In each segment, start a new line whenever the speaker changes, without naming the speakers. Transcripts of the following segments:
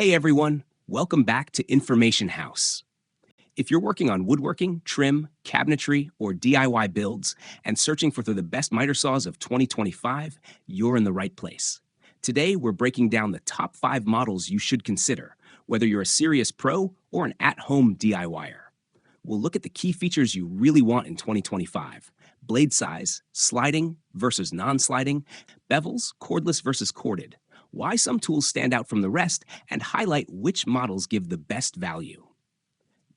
Hey everyone, welcome back to Information House. If you're working on woodworking, trim, cabinetry, or DIY builds and searching for the best miter saws of 2025, you're in the right place. Today, we're breaking down the top 5 models you should consider, whether you're a serious pro or an at-home DIYer. We'll look at the key features you really want in 2025: blade size, sliding versus non-sliding, bevels, cordless versus corded, why some tools stand out from the rest, and highlight which models give the best value.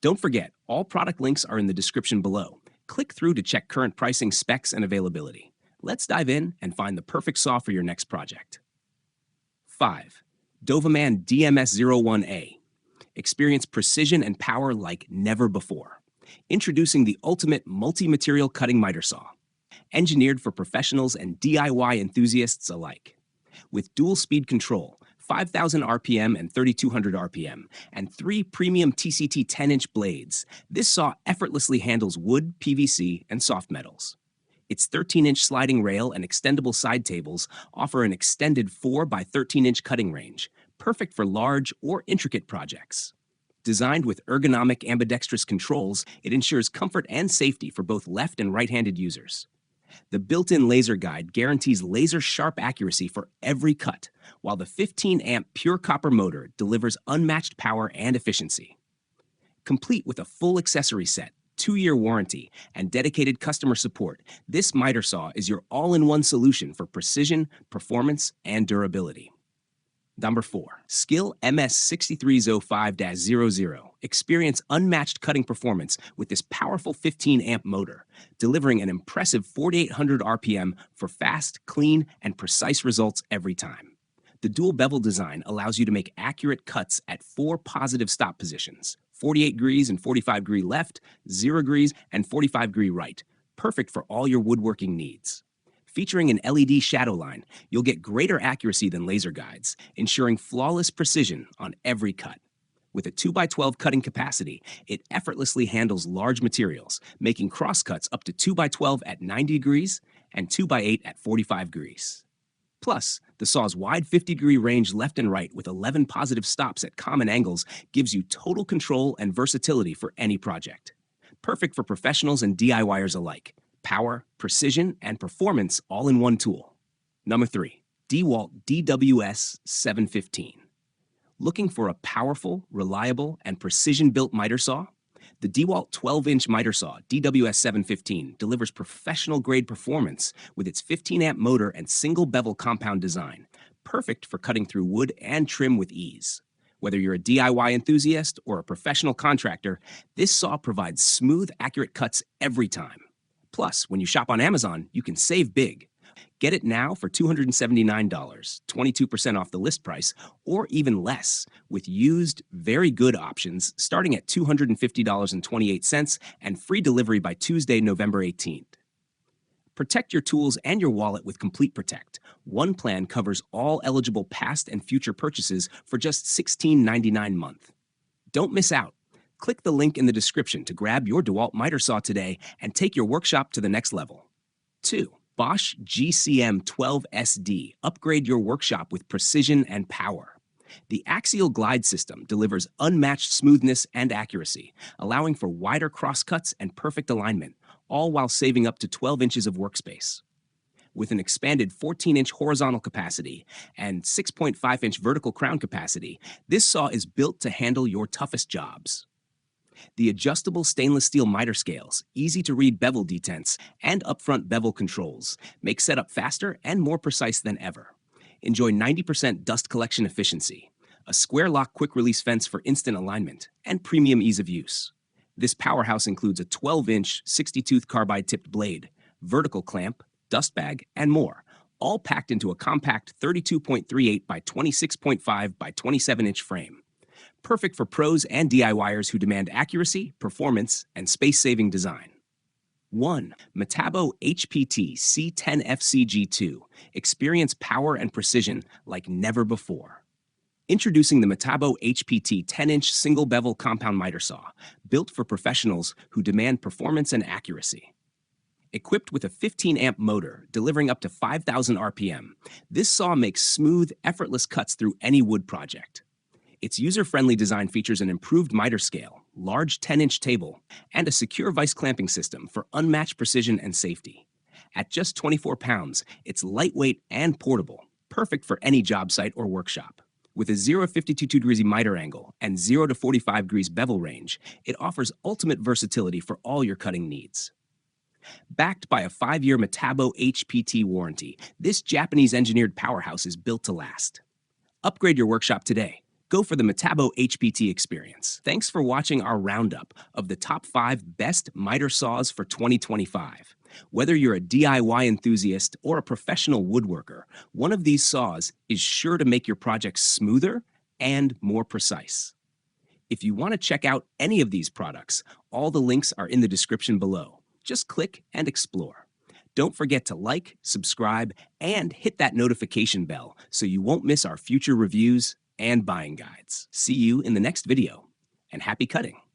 Don't forget, all product links are in the description below. Click through to check current pricing, specs, and availability. Let's dive in and find the perfect saw for your next project. 5. Dovaman DMS01A. Experience precision and power like never before. Introducing the ultimate multi-material cutting miter saw. Engineered for professionals and DIY enthusiasts alike. With dual speed control, 5,000 RPM and 3,200 RPM, and 3 premium TCT 10-inch blades, this saw effortlessly handles wood, PVC, and soft metals. Its 13-inch sliding rail and extendable side tables offer an extended 4 by 13-inch cutting range, perfect for large or intricate projects. Designed with ergonomic ambidextrous controls, it ensures comfort and safety for both left and right-handed users. The built-in laser guide guarantees laser-sharp accuracy for every cut, while the 15-amp pure copper motor delivers unmatched power and efficiency. Complete with a full accessory set, 2-year warranty, and dedicated customer support, this miter saw is your all-in-one solution for precision, performance, and durability. Number 4. Skill MS6305-00. Experience unmatched cutting performance with this powerful 15-amp motor, delivering an impressive 4,800 RPM for fast, clean, and precise results every time. The dual bevel design allows you to make accurate cuts at 4 positive stop positions: 48 degrees and 45 degree left, 0 degrees, and 45 degree right, perfect for all your woodworking needs. Featuring an LED shadow line, you'll get greater accuracy than laser guides, ensuring flawless precision on every cut. With a 2x12 cutting capacity, it effortlessly handles large materials, making crosscuts up to 2x12 at 90 degrees and 2x8 at 45 degrees. Plus, the saw's wide 50-degree range left and right with 11 positive stops at common angles gives you total control and versatility for any project. Perfect for professionals and DIYers alike. Power, precision, and performance all in one tool. Number 3. DeWalt DWS 715. Looking for a powerful, reliable, and precision-built miter saw? The DeWalt 12-inch miter saw DWS 715 delivers professional-grade performance with its 15-amp motor and single bevel compound design, perfect for cutting through wood and trim with ease. Whether you're a DIY enthusiast or a professional contractor, this saw provides smooth, accurate cuts every time. Plus, when you shop on Amazon, you can save big. Get it now for $279, 22% off the list price, or even less, with used, very good options starting at $250.28 and free delivery by Tuesday, November 18th. Protect your tools and your wallet with Complete Protect. One plan covers all eligible past and future purchases for just $16.99 a month. Don't miss out. Click the link in the description to grab your DeWalt miter saw today and take your workshop to the next level. 2. BOSCH GCM12SD. Upgrade your workshop with precision and power. The axial glide system delivers unmatched smoothness and accuracy, allowing for wider crosscuts and perfect alignment, all while saving up to 12 inches of workspace. With an expanded 14-inch horizontal capacity and 6.5-inch vertical crown capacity, this saw is built to handle your toughest jobs. The adjustable stainless steel miter scales, easy-to-read bevel detents, and upfront bevel controls make setup faster and more precise than ever. Enjoy 90% dust collection efficiency, a square lock quick-release fence for instant alignment, and premium ease of use. This powerhouse includes a 12-inch 60-tooth carbide-tipped blade, vertical clamp, dust bag, and more, all packed into a compact 32.38 by 26.5 by 27-inch frame. Perfect for pros and DIYers who demand accuracy, performance, and space-saving design. 1. Metabo HPT C10FCG2. Experience power and precision like never before. Introducing the Metabo HPT 10-inch single bevel compound miter saw, built for professionals who demand performance and accuracy. Equipped with a 15-amp motor delivering up to 5,000 RPM, this saw makes smooth, effortless cuts through any wood project. Its user-friendly design features an improved miter scale, large 10-inch table, and a secure vise clamping system for unmatched precision and safety. At just 24 pounds, it's lightweight and portable, perfect for any job site or workshop. With a 0 to 52 degrees miter angle and 0 to 45 degrees bevel range, it offers ultimate versatility for all your cutting needs. Backed by a 5-year Metabo HPT warranty, this Japanese-engineered powerhouse is built to last. Upgrade your workshop today. Go for the Metabo HPT experience. Thanks for watching our roundup of the top 5 best miter saws for 2025. Whether you're a DIY enthusiast or a professional woodworker, one of these saws is sure to make your projects smoother and more precise. If you want to check out any of these products, all the links are in the description below. Just click and explore. Don't forget to like, subscribe, and hit that notification bell so you won't miss our future reviews and buying guides. See you in the next video, and happy cutting!